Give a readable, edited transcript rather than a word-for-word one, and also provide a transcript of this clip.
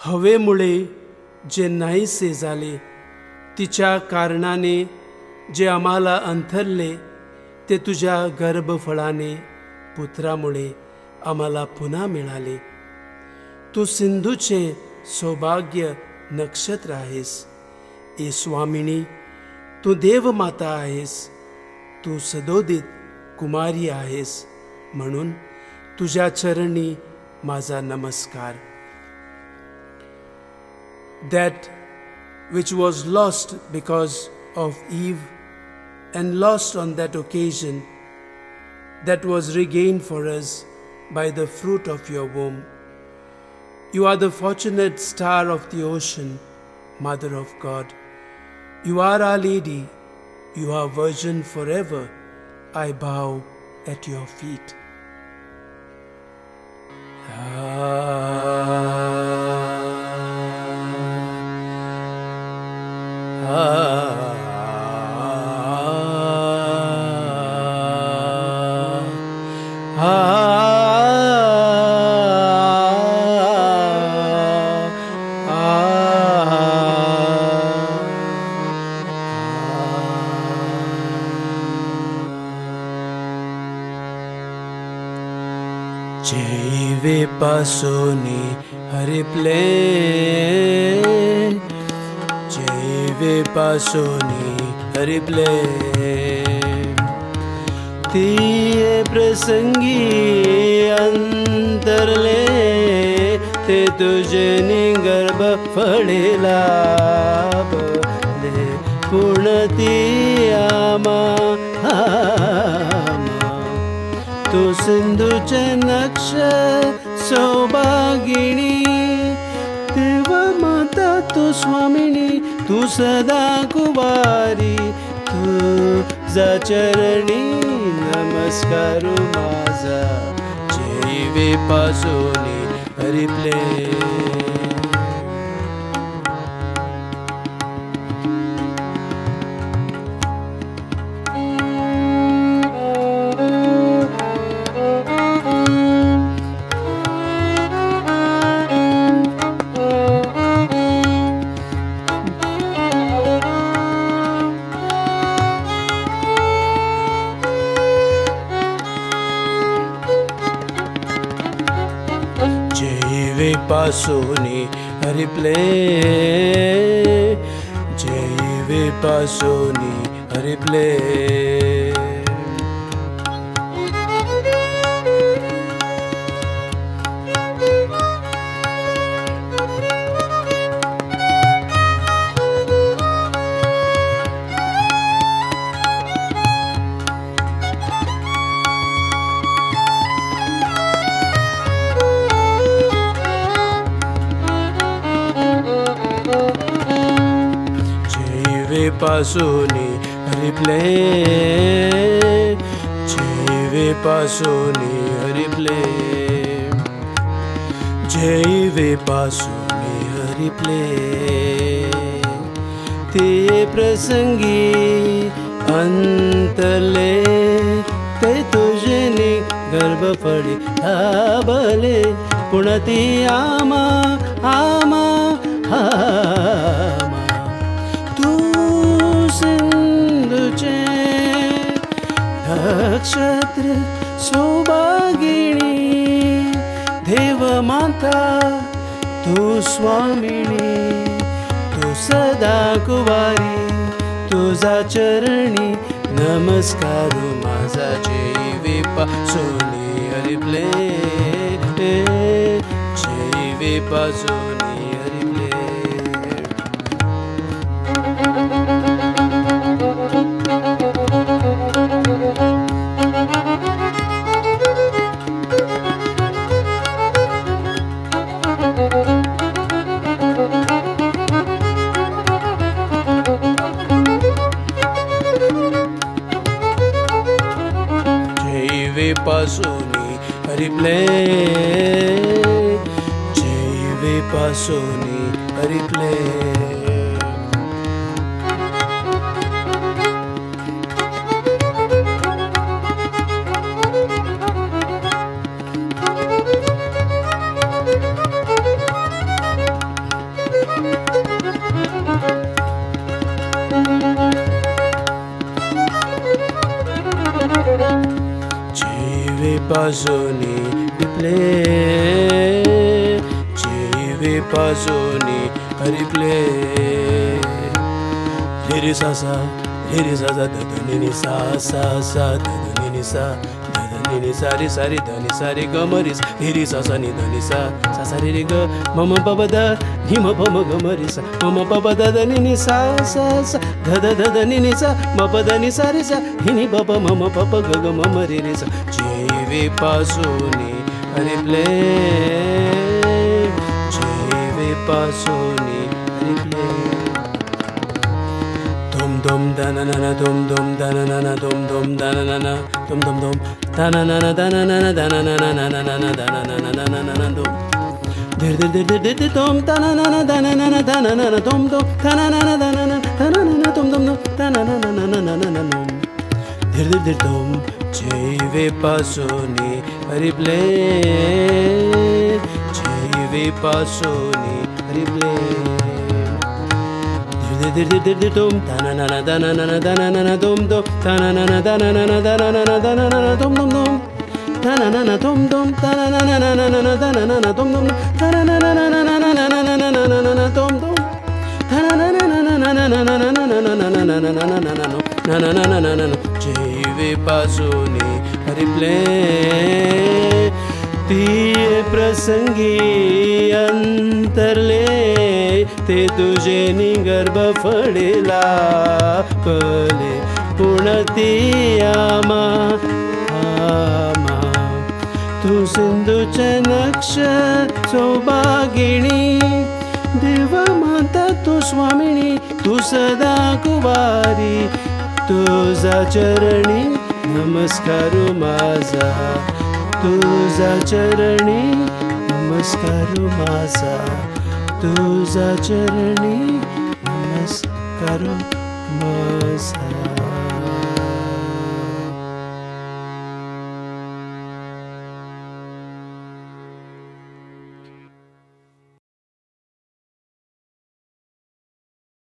हवेमुळे जे नाहीसे झाले, तिच्या कारणाने जे आम्हाला अंथरले, ते तुझ्या गर्भफळाने पुत्रामुळे आम्हाला पुन्हा मिळाले. तू सिंधूचे सौभाग्य नक्षत्र आहेस. ए स्वामिनी, तू देवमाता आहेस. तू सदोदित कुमारी आहेस, म्हणून तुझ्या चरणी माझा नमस्कार. That which was lost because of Eve and lost on that occasion, that was regained for us by the fruit of your womb. You are the fortunate star of the ocean, Mother of God. You are Our Lady. You are Virgin forever. I bow at your feet. Jeve pasoni hariple, Jeve pasoni hariple, Tiye prasangi antarle, Te tujhe ni garbh phadela bole, Punati ama तू सिंधूचे नक्षत्र सौभागिनी, देवमाता तू स्वामिनी, तू सदा कुवारी, तुझा चरणी नमस्कार माझा. जैवे पासोनी हरिप्ले, पासोनी हरिप्ले, जैवे पासोनी हरिप्ले. पासोनी हरिप्ले, जैवे पासोनी हरिप्ले, जैवे पासोनी हरिप्ले. ते प्रसंगी अंतरले, ते तुझे गर्भफळी आबले, पुणती आमा आमा नक्षत्र सौभागिनी, देवमाता तू स्वामिनी, तू सदा कुवारी, तुझा चरणी नमस्कार माझा. जैवे पासोनी हरिप्ले, जैवे पासोनी हरिप्ले. पासोनी हरिप्ले, जैवे पासोनी हरिप्ले. pasoni replay, jive pasoni replay. Riri sa sa da da ni ni sa da da ni sa da da ni sa ri da ni sa ri ga ma ri sa riri sa sa ni da ni sa ri ri ga ma ma pa pa da ni ma pa ma ga ma ri sa ma ma pa pa da da ni sa da da ni ni sa ma pa da ni sa ri sa ni pa pa ma pa pa ga ga ma ma ri ri sa jive pasoni replay, jive pasoni replay. Dum da na na na dum da na na na dum da na na na dum da na na na da na na na da na na na na na na da na na na na na na dum dir dum da na na na da na na na da na na na dum da na na na da na na na dum da na na na na na na dum dir dum jive pasoni replay, jive pasoni replay. Dum da na na na da na na na da na na na dum da na na na da na na na da na na na da na na na dum da na na na dum da na na na na na na da na na na dum da na na na na na na na na na na na na dum da na na na na na na na na na na na na na na jive pasoni replay. तिये प्रसंगी अंतरले ते तुझे गर्भ फडेला पले पुणती आमा आमा तू सिंधूचे नक्ष सौभागिणी देव माता तू स्वामिनी तू सदा कुवारी तुझा चरणी नमस्कारू माझा तुझा चरणी नमस्कारू माझा तुझा चरणी नमस्कारू माझा.